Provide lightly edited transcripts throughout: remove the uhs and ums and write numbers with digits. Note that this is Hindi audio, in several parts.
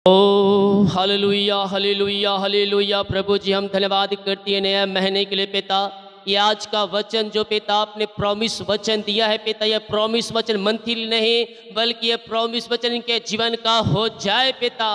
ओ हालेलुया हालेलुया हालेलुया। प्रभु जी हम धन्यवाद करते हैं नया महीने के लिए पिता। ये आज का वचन जो पिता आपने प्रॉमिस वचन दिया है पिता, ये प्रॉमिस वचन मंथली नहीं बल्कि ये प्रॉमिस वचन इनके जीवन का हो जाए पिता।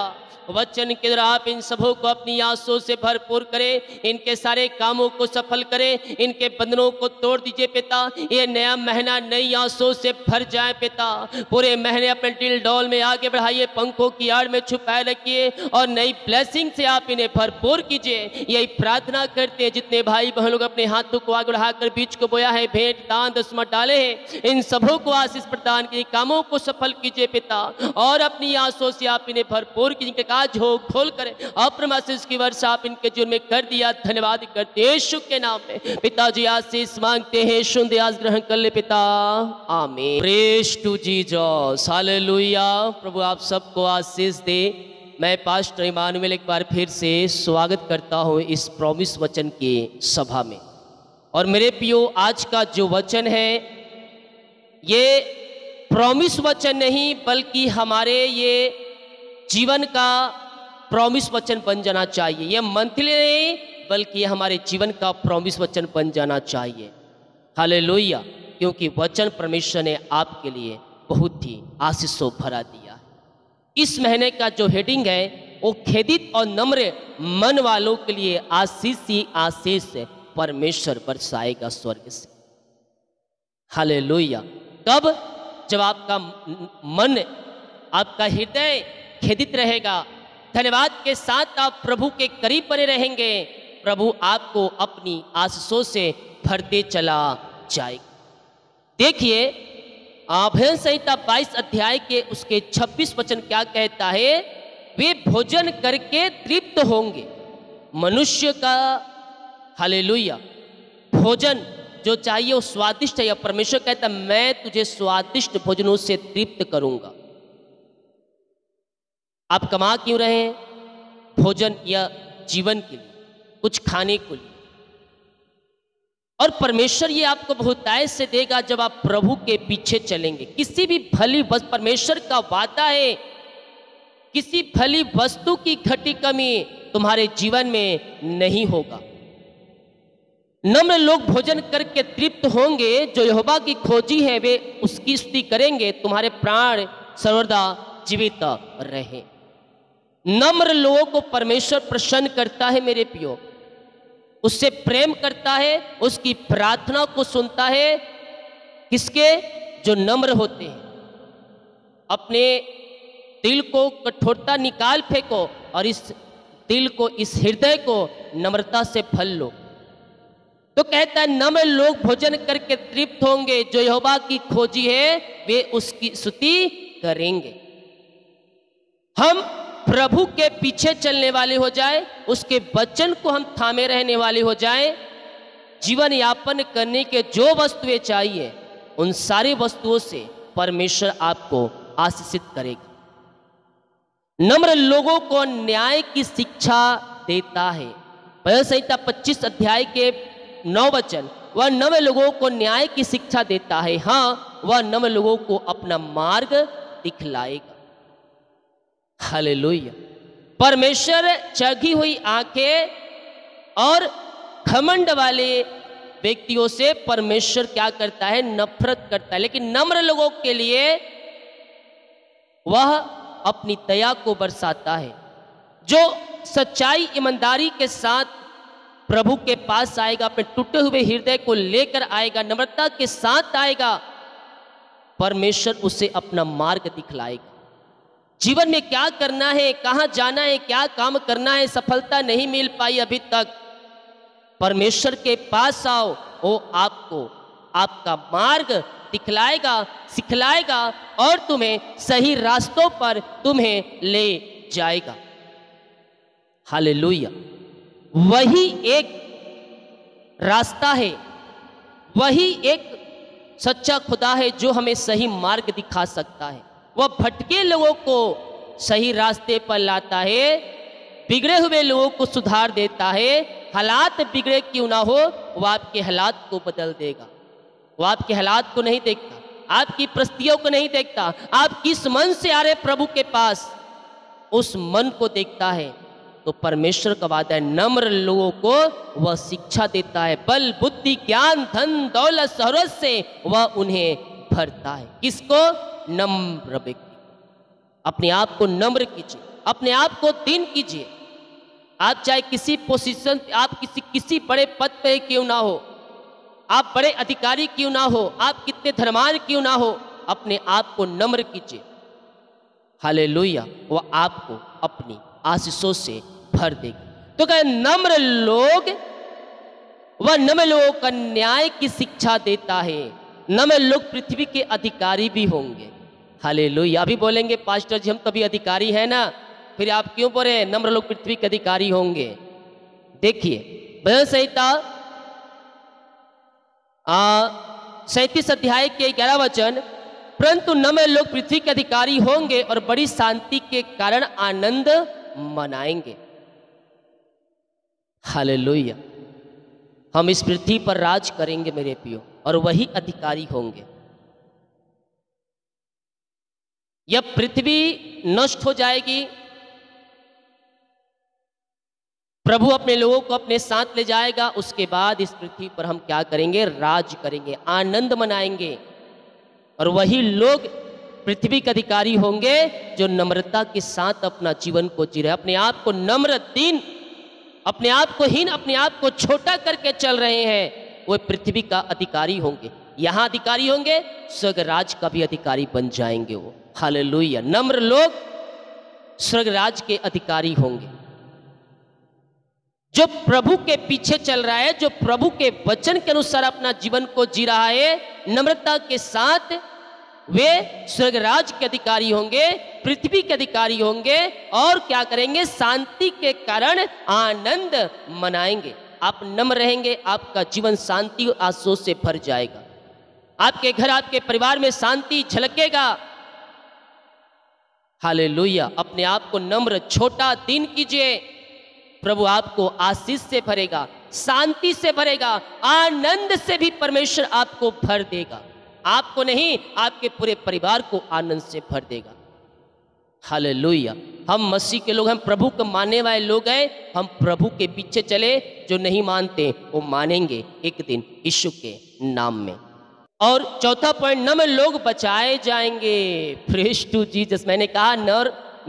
वचन के द्वारा आप इन सबों को अपनी आंसू से भरपूर करें, इनके सारे कामों को सफल करें, इनके बंधनों को तोड़ दीजिए पिता। ये नया महीना नई आंसू से भर जाए पिता। पूरे महीने अपने दिल डोल में आगे बढ़ाइए, पंखों की आड़ में छुपाए रखिए और नई ब्लेसिंग से आप इन्हें भरपूर कीजिए। यही प्रार्थना करते हैं। जितने भाई बहन लोग अपने हाथों को आगे बढ़ाकर बीज को बोया है, भेंट दान दसमत डाले हैं, इन सबों को आशीष प्रदान कीजिए, कामों को सफल कीजिए पिता। और अपनी आंसू से आप इन्हें भरपूर कीजिए, हो खोल करें अपने आशीष की वर्षा आप इनके जीवन में कर दिया। धन्यवाद करते यीशु के नाम में पिताजी आशीष मांगते हैं, सुन आज ग्रहण कर ले पिता, आमीन। Praise to Jesus, hallelujah. प्रभु आप सबको आशीष दे। मैं पास्टर इमानुएल एक बार फिर से स्वागत करता हूं इस प्रॉमिस वचन की सभा में। और मेरे प्रियो, आज का जो वचन है ये प्रॉमिस वचन नहीं बल्कि हमारे ये जीवन का प्रॉमिस वचन बन जाना चाहिए। यह मंथली नहीं बल्कि हमारे जीवन का प्रॉमिस वचन बन जाना चाहिए। हालेलुया। क्योंकि वचन परमेश्वर ने आपके लिए बहुत ही आशीषों भरा दिया है। इस महीने का जो हेडिंग है वो खेदित और नम्र मन वालों के लिए आशीष ही आशीष परमेश्वर बरसाएगा स्वर्ग से। हालेलुया। कब? जब आपका मन, आपका हृदय खेदित रहेगा, धन्यवाद के साथ आप प्रभु के करीब बने रहेंगे, प्रभु आपको अपनी आशीषों से भरते चला जाएगा। देखिए भजन संहिता 22 अध्याय के उसके 26 वचन क्या कहता है? वे भोजन करके तृप्त होंगे। मनुष्य का हालेलुया भोजन जो चाहिए वो स्वादिष्ट है, या परमेश्वर कहता मैं तुझे स्वादिष्ट भोजनों से तृप्त करूंगा। आप कमा क्यों रहे हैं? भोजन या जीवन के लिए, कुछ खाने के लिए। और परमेश्वर ये आपको बहुतायत से देगा जब आप प्रभु के पीछे चलेंगे। किसी भी भली वस्तु, परमेश्वर का वादा है, किसी भली वस्तु की घटी कमी तुम्हारे जीवन में नहीं होगा। नम्र लोग भोजन करके तृप्त होंगे, जो यहोवा की खोजी है वे उसकी स्तुति करेंगे, तुम्हारे प्राण सर्वदा जीवित रहे। नम्र लोगों को परमेश्वर प्रसन्न करता है मेरे प्रियो, उससे प्रेम करता है, उसकी प्रार्थना को सुनता है। किसके? जो नम्र होते हैं। अपने दिल को कठोरता निकाल फेंको और इस दिल को, इस हृदय को नम्रता से भर लो। तो कहता है नम्र लोग भोजन करके तृप्त होंगे, जो यहोवा की खोजी है वे उसकी स्तुति करेंगे। हम प्रभु के पीछे चलने वाले हो जाए, उसके वचन को हम थामे रहने वाले हो जाए, जीवन यापन करने के जो वस्तुएं चाहिए उन सारी वस्तुओं से परमेश्वर आपको आशीषित करेगा। नम्र लोगों को न्याय की शिक्षा देता है। भजन संहिता 25 अध्याय के 9 वचन, वह नम्र लोगों को न्याय की शिक्षा देता है। हाँ, वह नम्र लोगों को अपना मार्ग दिखलाएगा। हालेलुया। परमेश्वर चढ़ी हुई आंखें और घमंड वाले व्यक्तियों से परमेश्वर क्या करता है? नफरत करता है। लेकिन नम्र लोगों के लिए वह अपनी दया को बरसाता है। जो सच्चाई ईमानदारी के साथ प्रभु के पास आएगा, अपने टूटे हुए हृदय को लेकर आएगा, नम्रता के साथ आएगा, परमेश्वर उसे अपना मार्ग दिखलाएगा। जीवन में क्या करना है, कहाँ जाना है, क्या काम करना है, सफलता नहीं मिल पाई अभी तक, परमेश्वर के पास आओ, वो आपको आपका मार्ग दिखलाएगा, सिखलाएगा और तुम्हें सही रास्तों पर तुम्हें ले जाएगा। हालेलुया। वही एक रास्ता है, वही एक सच्चा खुदा है जो हमें सही मार्ग दिखा सकता है। वह भटके लोगों को सही रास्ते पर लाता है, बिगड़े हुए लोगों को सुधार देता है। हालात बिगड़े क्यों ना हो, वह आपके हालात को बदल देगा। वह आपके हालात को नहीं देखता, आपकी परिस्थितियों को नहीं देखता। आप किस मन से आ रहे प्रभु के पास, उस मन को देखता है, तो परमेश्वर का वादा है नम्र लोगों को वह शिक्षा देता है, बल बुद्धि ज्ञान धन दौलत शोहरत से वह उन्हें भरता है। किसको? नम्र व्यक्ति। अपने आप को नम्र कीजिए, अपने आप को दीन कीजिए। आप चाहे किसी पोजीशन, आप किसी बड़े पद पे क्यों ना हो, आप बड़े अधिकारी क्यों ना हो, आप कितने धर्मांध क्यों ना हो, अपने आप को नम्र कीजिए। हालेलुया, वह आपको अपनी आशीषों से भर देगी। तो कहे नम्र लोग, वह नम्र लोगों का न्याय की शिक्षा देता है। नम्र लोग पृथ्वी के अधिकारी भी होंगे। हालेलुया। अभी बोलेंगे पास्टर जी हम तो अभी अधिकारी हैं ना, फिर आप क्यों बोल रहे हैं नम्र लोग पृथ्वी के अधिकारी होंगे? देखिए भजन संहिता 37 अध्याय के 11 वचन, परंतु नम्र लोग पृथ्वी के अधिकारी होंगे और बड़ी शांति के कारण आनंद मनाएंगे। हालेलुया। हम इस पृथ्वी पर राज करेंगे मेरे प्रियो, और वही अधिकारी होंगे। यह पृथ्वी नष्ट हो जाएगी, प्रभु अपने लोगों को अपने साथ ले जाएगा। उसके बाद इस पृथ्वी पर हम क्या करेंगे? राज करेंगे, आनंद मनाएंगे, और वही लोग पृथ्वी के अधिकारी होंगे जो नम्रता के साथ अपना जीवन को जी रहे, अपने आप को नम्र दीन, अपने आप को हीन, अपने आप को छोटा करके चल रहे हैं, वो पृथ्वी का अधिकारी होंगे। यहां अधिकारी होंगे, स्वर्ग राज का भी अधिकारी बन जाएंगे वो। हालेलुया। नम्र लोग स्वर्ग राज के अधिकारी होंगे। जो प्रभु के पीछे चल रहा है, जो प्रभु के वचन के अनुसार अपना जीवन को जी रहा है नम्रता के साथ, वे स्वर्ग राज के अधिकारी होंगे, पृथ्वी के अधिकारी होंगे, और क्या करेंगे? शांति के कारण आनंद मनाएंगे। आप नम्र रहेंगे, आपका जीवन शांति और आशीष से भर जाएगा। आपके घर, आपके परिवार में शांति झलकेगा। हालेलुया। अपने आप को नम्र छोटा दीन कीजिए, प्रभु आपको आशीष से भरेगा, शांति से भरेगा, आनंद से भी परमेश्वर आपको भर देगा। आपको नहीं, आपके पूरे परिवार को आनंद से भर देगा। हालेलुया। हम मसीह के लोग, हम प्रभु को मानने वाले लोग हैं, हम प्रभु के पीछे चले। जो नहीं मानते वो मानेंगे एक दिन यीशु के नाम में। और चौथा पॉइंट, नम्र लोग बचाए जाएंगे। Praise to Jesus. मैंने कहा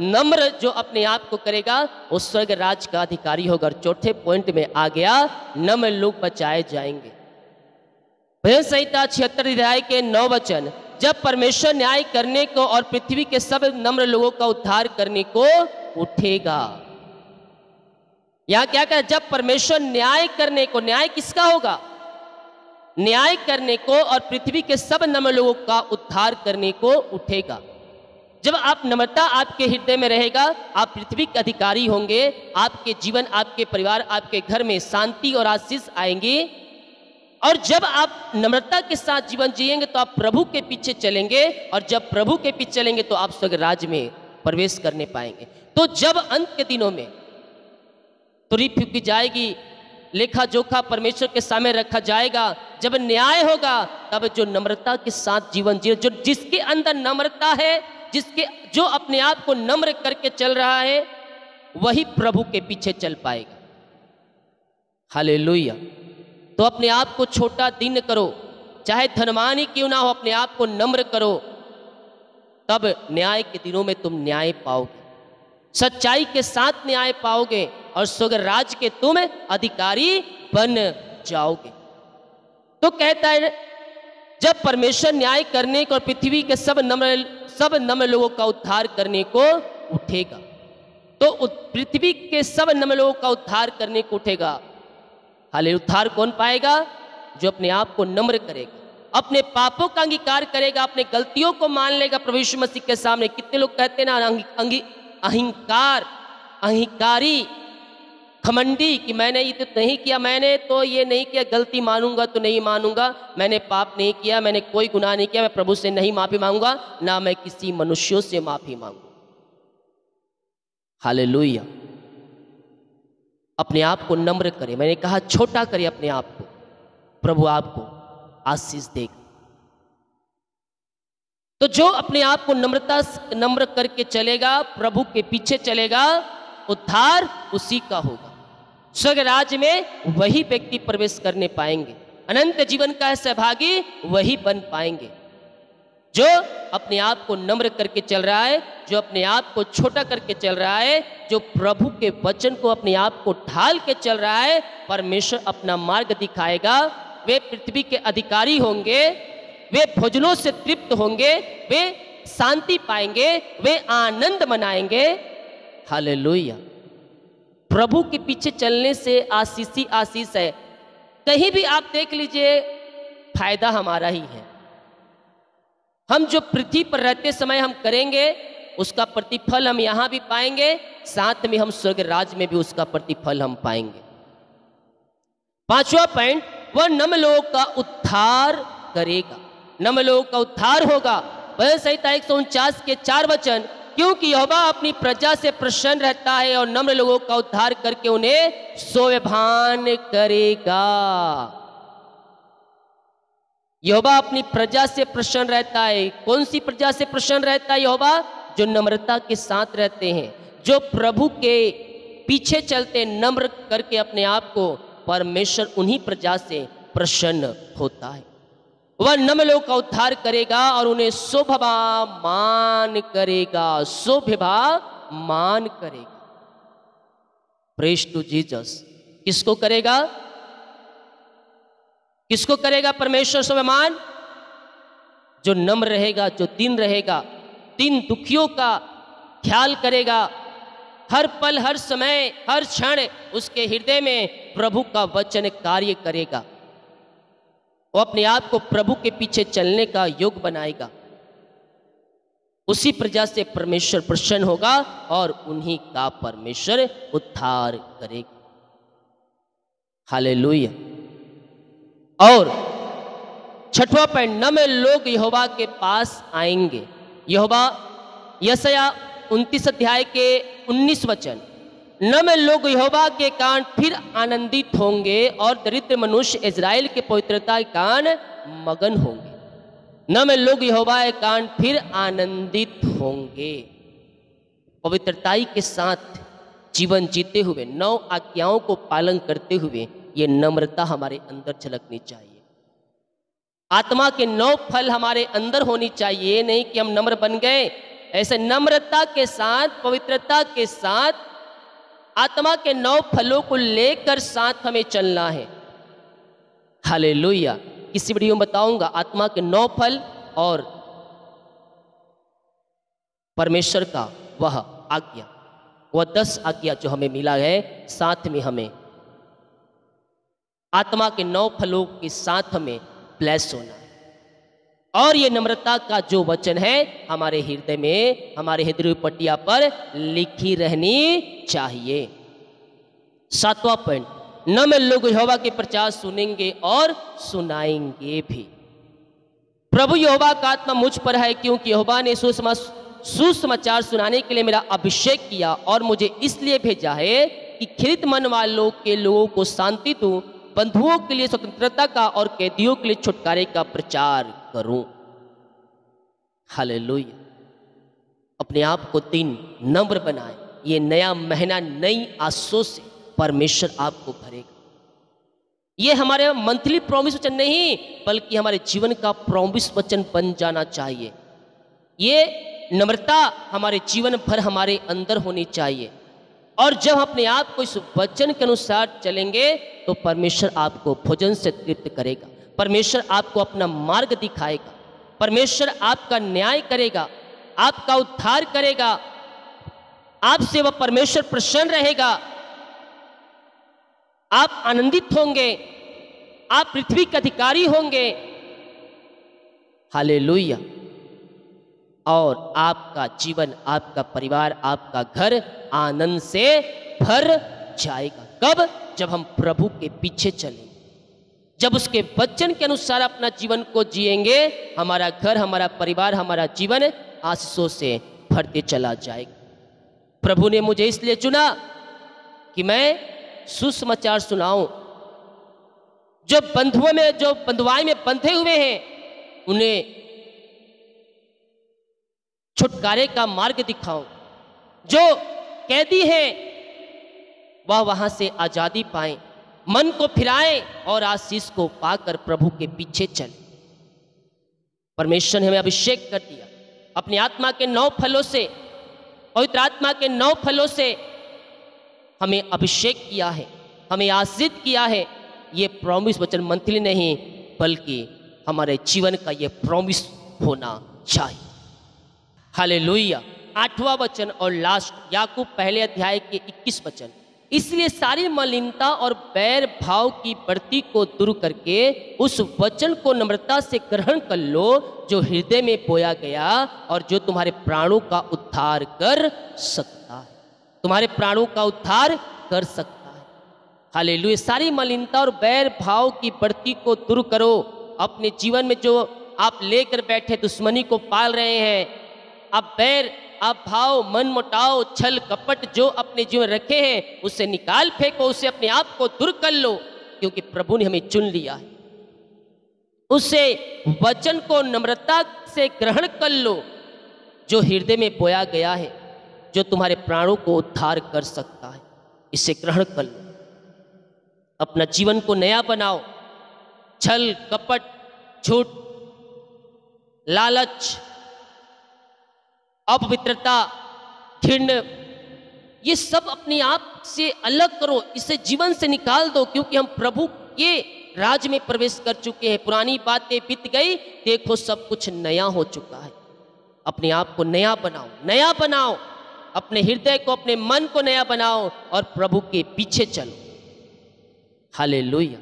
नम्र जो अपने आप को करेगा वो स्वर्ग राज का अधिकारी होगा। और चौथे पॉइंट में आ गया, नम्र लोग बचाए जाएंगे। भजन संहिता 76 अध्याय के 9 वचन, जब परमेश्वर न्याय करने को और पृथ्वी के सब नम्र लोगों का उद्धार करने को उठेगा। यहां क्या कहा? जब परमेश्वर न्याय करने को, न्याय किसका होगा? न्याय करने को और पृथ्वी के सब नम्र लोगों का उद्धार करने को उठेगा। जब आप नम्रता आपके हृदय में रहेगा, आप पृथ्वी के अधिकारी होंगे। आपके जीवन, आपके परिवार, आपके घर में शांति और आशीष आएंगी। और जब आप नम्रता के साथ जीवन जिएंगे तो आप प्रभु के पीछे चलेंगे, और जब प्रभु के पीछे चलेंगे तो आप स्वर्ग राज्य में प्रवेश करने पाएंगे। तो जब अंत के दिनों में तुरी फूकी जाएगी, लेखा जोखा परमेश्वर के सामने रखा जाएगा, जब न्याय होगा, तब जो नम्रता के साथ जीवन जिए, जो जिसके अंदर नम्रता है, जो अपने आप को नम्र करके चल रहा है, वही प्रभु के पीछे चल पाएगा। हालेलुया। तो अपने आप को छोटा दीन करो, चाहे धनवान ही क्यों ना हो, अपने आप को नम्र करो, तब न्याय के दिनों में तुम न्याय पाओगे, सच्चाई के साथ न्याय पाओगे, और स्वर्ग राज के तुम अधिकारी बन जाओगे। तो कहता है जब परमेश्वर न्याय करने को और पृथ्वी के सब नम्र लोगों का उद्धार करने को उठेगा, तो पृथ्वी के सब नम्र लोगों का उद्धार करने को उठेगा। हाले उद्धार कौन पाएगा? जो अपने आप को नम्र करेगा, अपने पापों का अंगीकार करेगा, अपने गलतियों को मान लेगा प्रभु यीशु मसीह के सामने। कितने लोग कहते हैं ना अहंकारी, घमंडी, कि मैंने ये तो नहीं किया, मैंने तो ये नहीं किया, गलती मानूंगा तो नहीं मानूंगा, मैंने पाप नहीं किया, मैंने कोई गुनाह नहीं किया, मैं प्रभु से नहीं माफी मांगूंगा, ना मैं किसी मनुष्यों से माफी मांगूंगा। हालेलुया। अपने आप को नम्र करे, मैंने कहा छोटा करे अपने आप को, प्रभु आपको आशीष देगा। तो जो अपने आप को नम्र करके चलेगा, प्रभु के पीछे चलेगा, उद्धार उसी का होगा। स्वर्ग राज्य में वही व्यक्ति प्रवेश करने पाएंगे, अनंत जीवन का सहभागी वही बन पाएंगे। जो अपने आप को नम्र करके चल रहा है, जो अपने आप को छोटा करके चल रहा है, जो प्रभु के वचन को अपने आप को ढाल के चल रहा है, परमेश्वर अपना मार्ग दिखाएगा। वे पृथ्वी के अधिकारी होंगे, वे भोजनों से तृप्त होंगे, वे शांति पाएंगे, वे आनंद मनाएंगे। हालेलुया। प्रभु के पीछे चलने से आशीष ही आशीष है। कहीं भी आप देख लीजिए, फायदा हमारा ही है। हम जो पृथ्वी पर रहते समय हम करेंगे, उसका प्रतिफल हम यहां भी पाएंगे, साथ में हम स्वर्ग राज्य में भी उसका प्रतिफल हम पाएंगे। पांचवा पॉइंट, वह नम्र लोगों का उद्धार करेगा। नम्र लोगों का उद्धार होगा। भजन संहिता 149 के 4 वचन, क्योंकि यहोवा अपनी प्रजा से प्रसन्न रहता है और नम्र लोगों का उद्धार करके उन्हें स्वाभिमान करेगा। यहोवा अपनी प्रजा से प्रसन्न रहता है। कौन सी प्रजा से प्रसन्न रहता है यहोवा? जो नम्रता के साथ रहते हैं, जो प्रभु के पीछे चलते, नम्र करके अपने आप को, परमेश्वर उन्हीं प्रजा से प्रसन्न होता है। वह नम्र लोगों का उद्धार करेगा और उन्हें शोभामान करेगा, शोभामान करेगा। Praise to Jesus. किसको करेगा? किसको करेगा परमेश्वर शोभामान? जो नम्र रहेगा, जो दीन रहेगा, दीन दुखियों का ख्याल करेगा, हर पल, हर समय, हर क्षण उसके हृदय में प्रभु का वचन कार्य करेगा। वो अपने आप को प्रभु के पीछे चलने का योग बनाएगा। उसी प्रजा से परमेश्वर प्रसन्न होगा और उन्हीं का परमेश्वर उद्धार करेगा। हालेलुया। और छठवां पॉइंट, नम्र लोग यहोवा के पास आएंगे। यहोवा, यशायाह 29 अध्याय के 19 वचन, नम्र लोग यहोवा के कारण फिर आनंदित होंगे और दरिद्र मनुष्य इज़राइल के पवित्रता के कारण मगन होंगे। नम्र लोग यहोवा के कारण फिर आनंदित होंगे। पवित्रताई के साथ जीवन जीते हुए, 9 आज्ञाओं को पालन करते हुए, ये नम्रता हमारे अंदर झलकनी चाहिए। आत्मा के 9 फल हमारे अंदर होनी चाहिए। नहीं कि हम नम्र बन गए। ऐसे नम्रता के साथ, पवित्रता के साथ, आत्मा के 9 फलों को लेकर साथ हमें चलना है। हालेलुया। किसी वीडियो में बताऊंगा आत्मा के 9 फल और परमेश्वर का वह आज्ञा, वह 10 आज्ञा जो हमें मिला है, साथ में हमें आत्मा के 9 फलों के साथ हमें ब्लेस होना है। और ये नम्रता का जो वचन है हमारे हृदय में, हमारे हृदय पट्टिया पर लिखी रहनी चाहिए। 7वां पॉइंट, नम्र लोग यहोवा के प्रचार सुनेंगे और सुनाएंगे भी। प्रभु यहोवा का आत्मा मुझ पर है, क्योंकि यहोवा ने सुसमाचार सुनाने के लिए मेरा अभिषेक किया और मुझे इसलिए भेजा है कि खिन्न मन वालों के लोगों को शांति दूं, बंधुओं के लिए स्वतंत्रता का और कैदियों के लिए छुटकारे का प्रचार करूं। हालेलुया। अपने आप को दीन, नम्र बनाए। ये नया महीना नई आशों से परमेश्वर आपको भरेगा। ये हमारे मंथली प्रॉमिस वचन नहीं, बल्कि हमारे जीवन का प्रॉमिस वचन बन जाना चाहिए। ये नम्रता हमारे जीवन भर हमारे अंदर होनी चाहिए। और जब अपने आप को इस वचन के अनुसार चलेंगे तो परमेश्वर आपको भोजन से तृप्त करेगा। परमेश्वर आपको अपना मार्ग दिखाएगा। परमेश्वर आपका न्याय करेगा, आपका उद्धार करेगा। आपसे वह परमेश्वर प्रसन्न रहेगा। आप आनंदित होंगे, आप पृथ्वी के अधिकारी होंगे। हालेलुया। और आपका जीवन, आपका परिवार, आपका घर आनंद से भर जाएगा। कब? जब हम प्रभु के पीछे चलेंगे, जब उसके वचन के अनुसार अपना जीवन को जिएंगे, हमारा घर, हमारा परिवार, हमारा जीवन आशीषों से भरते चला जाएगा। प्रभु ने मुझे इसलिए चुना कि मैं सुसमाचार सुनाऊं। जो बंधुआई में बंधे हुए हैं, उन्हें छुटकारे का मार्ग दिखाओ। जो कैदी हैं वह वहां से आजादी पाएं, मन को फिराएं और आशीष को पाकर प्रभु के पीछे चले। परमेश्वर ने हमें अभिषेक कर दिया अपनी आत्मा के 9 फलों से, पवित्र आत्मा के 9 फलों से हमें अभिषेक किया है, हमें आशीष किया है। ये प्रॉमिस वचन मंथली नहीं बल्कि हमारे जीवन का ये प्रॉमिस होना चाहिए। हालेलुया। 8वां वचन और लास्ट याकूब पहले अध्याय के 21 वचन। इसलिए सारी मलिनता और बैर भाव की बढ़ती को दूर करके उस वचन को नम्रता से ग्रहण कर लो जो हृदय में बोया गया और जो तुम्हारे प्राणों का उद्धार कर सकता है, तुम्हारे प्राणों का उद्धार कर सकता है। हालेलुया। सारी मलिनता और बैर भाव की बढ़ती को दूर करो। अपने जीवन में जो आप लेकर बैठे दुश्मनी को पाल रहे हैं, आप बैर, आप भाव, मन मुटाव, छल कपट जो अपने जीवन रखे हैं उसे निकाल फेंको, उसे अपने आप को दूर कर लो, क्योंकि प्रभु ने हमें चुन लिया है। उसे वचन को नम्रता से ग्रहण कर लो जो हृदय में बोया गया है, जो तुम्हारे प्राणों को उद्धार कर सकता है। इसे ग्रहण कर लो, अपना जीवन को नया बनाओ। छल कपट, झूठ, लालच, अपवित्रता, घृण, ये सब अपने आप से अलग करो, इसे जीवन से निकाल दो, क्योंकि हम प्रभु के राज में प्रवेश कर चुके हैं। पुरानी बातें बीत गई, देखो सब कुछ नया हो चुका है। अपने आप को नया बनाओ, नया बनाओ, अपने हृदय को, अपने मन को नया बनाओ और प्रभु के पीछे चलो। हालेलुया।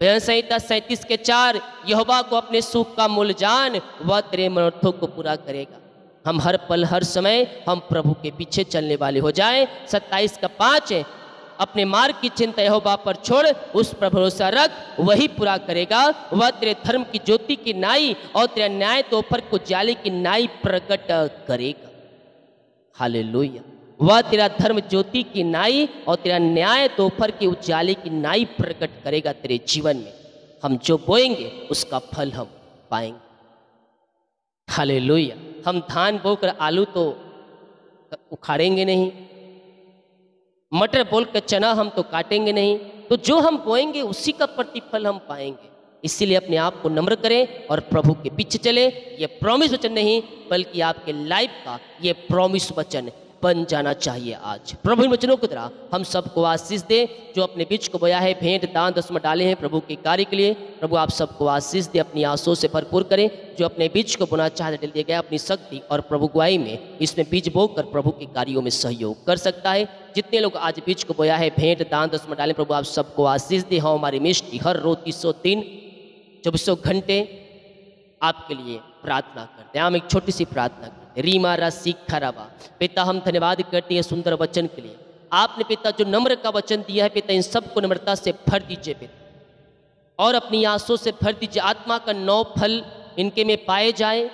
भजन संहिता 37:4 यहोवा को अपने सुख का मूल जान, वह तेरे मनोरथों को पूरा करेगा। हम हर पल हर समय हम प्रभु के पीछे चलने वाले हो जाएं। 27:5 अपने मार्ग की चिंता यहोवा पर छोड़, उस पर भरोसा रख, वही पूरा करेगा। वह तेरे धर्म की ज्योति की नाई और तेरा न्याय दोपहर को उजाले की नाई प्रकट करेगा। हालेलुया। वह तेरा धर्म ज्योति की नाई और तेरा न्याय दोपहर के उजाले की नाई प्रकट करेगा तेरे जीवन में। हम जो बोएंगे उसका फल हम पाएंगे। हालेलुया। हम धान बोकर आलू तो उखाड़ेंगे नहीं, मटर बोलकर चना हम तो काटेंगे नहीं, तो जो हम बोएंगे उसी का प्रतिफल हम पाएंगे। इसीलिए अपने आप को नम्र करें और प्रभु के पीछे चले। ये प्रॉमिस वचन नहीं बल्कि आपके लाइफ का ये प्रॉमिस वचन बन जाना चाहिए। आज प्रभु इन वचनों की तरह हम सबको आशीष दे। जो अपने बीच को बोया है, भेंट दान दसमत डाले हैं प्रभु के कार्य के लिए, प्रभु आप सबको आशीष दे, अपनी आंसुओं से भरपूर करें। जो अपने बीज को बुना चाहते डाल दिया गया अपनी शक्ति और प्रभु गुआई में इसमें बीज बोकर प्रभु के कार्यों में सहयोग कर सकता है। जितने लोग आज बीज को बोया है, भेंट दान दसमत डालें, प्रभु आप सबको आशीष दे। हाँ, हमारी मिष्टी हर रोज 300 दिन 24 घंटे आपके लिए प्रार्थना करते हैं। हम एक छोटी सी प्रार्थना करते हैं। रीमा रा सीख खराबा। पिता हम धन्यवाद करते हैं सुंदर वचन के लिए। आपने पिता जो नम्र का वचन दिया है पिता, इन सबको नम्रता से भर दीजिए पिता, और अपनी आंसुओं से भर दीजिए। आत्मा का 9 फल इनके में पाए जाए।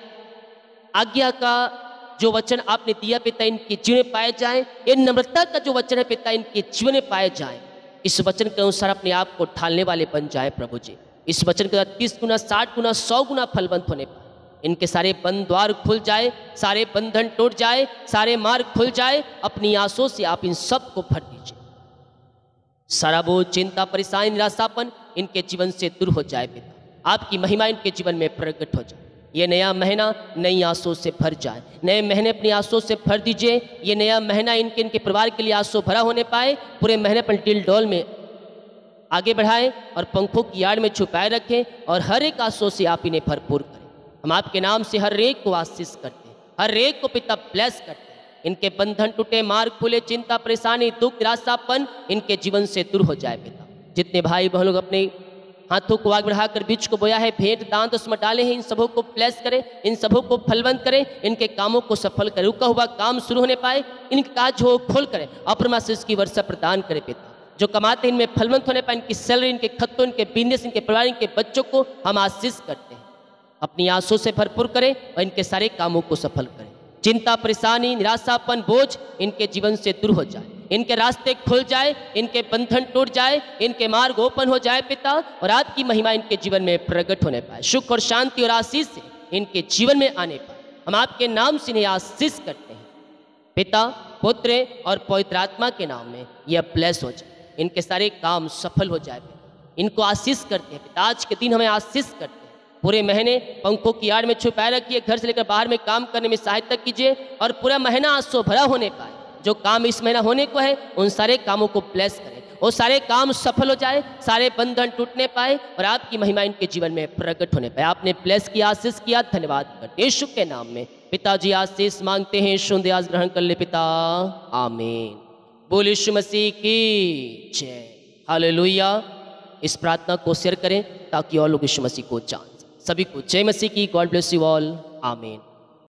आज्ञा का जो वचन आपने दिया पिता इनके जीवन में पाए जाए। ये नम्रता का जो वचन है पिता इनके जीवन में पाए जाए। इस वचन के अनुसार अपने आप को ढालने वाले बन जाए प्रभु जी। इस वचन के साथ 30 गुना 60 गुना 100 गुना फलवंत होने पाए। इनके सारे बंद द्वार खुल जाए, सारे बंधन टूट जाए, सारे मार्ग खुल जाए। अपनी आंसुओं से आप इन सब को भर दीजिए। सारा बोझ, चिंता, परेशानी, निराशापन इनके जीवन से दूर हो जाए पिता। आपकी महिमा इनके जीवन में प्रकट हो जाए। ये नया महीना नई आंसुओं से भर जाए। नए महीने अपनी आंसुओं से भर दीजिए। ये नया महीना इनके परिवार के लिए आंसू भरा होने पाए। पूरे महीने पर डिल डोल में आगे बढ़ाएं और पंखों की आड़ में छुपाए रखें और हर एक आंसुओं से आप इन्हें भरपूर करें। हम आपके नाम से हर एक को आशीष करते हैं, हर एक को पिता ब्लेस करते हैं। इनके बंधन टूटे, मार्ग खुले, चिंता, परेशानी, दुख, निराशापन इनके जीवन से दूर हो जाए पिता। जितने भाई बहन लोग अपने हाथों को आगे बढ़ाकर बीच को बोया है, भेंट दान दसमत डाले हैं, इन सबों को ब्लेस करें, इन सबों को फलवंत करें, इनके कामों को सफल करें। रुका हुआ काम शुरू होने पाए, इनके काज हो खोल करें, अप्रमाशीष की वर्षा प्रदान करें पिता। जो कमाते हैं इनमें फलवंत होने पाए। इनकी सैलरी, इनके खत्तों, इनके बिजनेस, इनके परिवार, इनके बच्चों को हम आशीष करते हैं। अपनी आंसुओं से भरपूर करें और इनके सारे कामों को सफल करें। चिंता, परेशानी, निराशापन, बोझ इनके जीवन से दूर हो जाए। इनके रास्ते खुल जाए, इनके बंधन टूट जाए, इनके मार्ग ओपन हो जाए पिता, और आपकी महिमा इनके जीवन में प्रकट होने पाए। सुख और शांति और आशीष से इनके जीवन में आने पाए। हम आपके नाम से इन्हें आशीष करते हैं, पिता, पुत्र और पवित्र आत्मा के नाम में यह ब्लेस हो जाए, इनके सारे काम सफल हो जाए। इनको आशीष करते हैं पिता, आज के दिन हमें आशीष करते हैं। पूरे महीने पंखों की आड़ में छुपाए रखिए, घर से लेकर बाहर में काम करने में सहायता कीजिए और पूरा महीना आंसू भरा होने पाए। जो काम इस महीना होने को है उन सारे कामों को ब्लेस करें, वो सारे काम सफल हो जाए, सारे बंधन टूटने पाए और आपकी महिमा इनके जीवन में प्रकट होने पाए। आपने ब्लेस किया, आशीष किया, धन्यवाद करते यीशु के नाम में पिताजी आशीष मांगते हैं। सुन आज ग्रहण कर ले पिता, आमीन। बोल यीशु मसीह की जय, हालेलुया। इस प्रार्थना को शेयर करें ताकि और लोग यीशु मसीह को जान। सभी को जय मसीह की। गॉड ब्लेस यू ऑल, आमीन।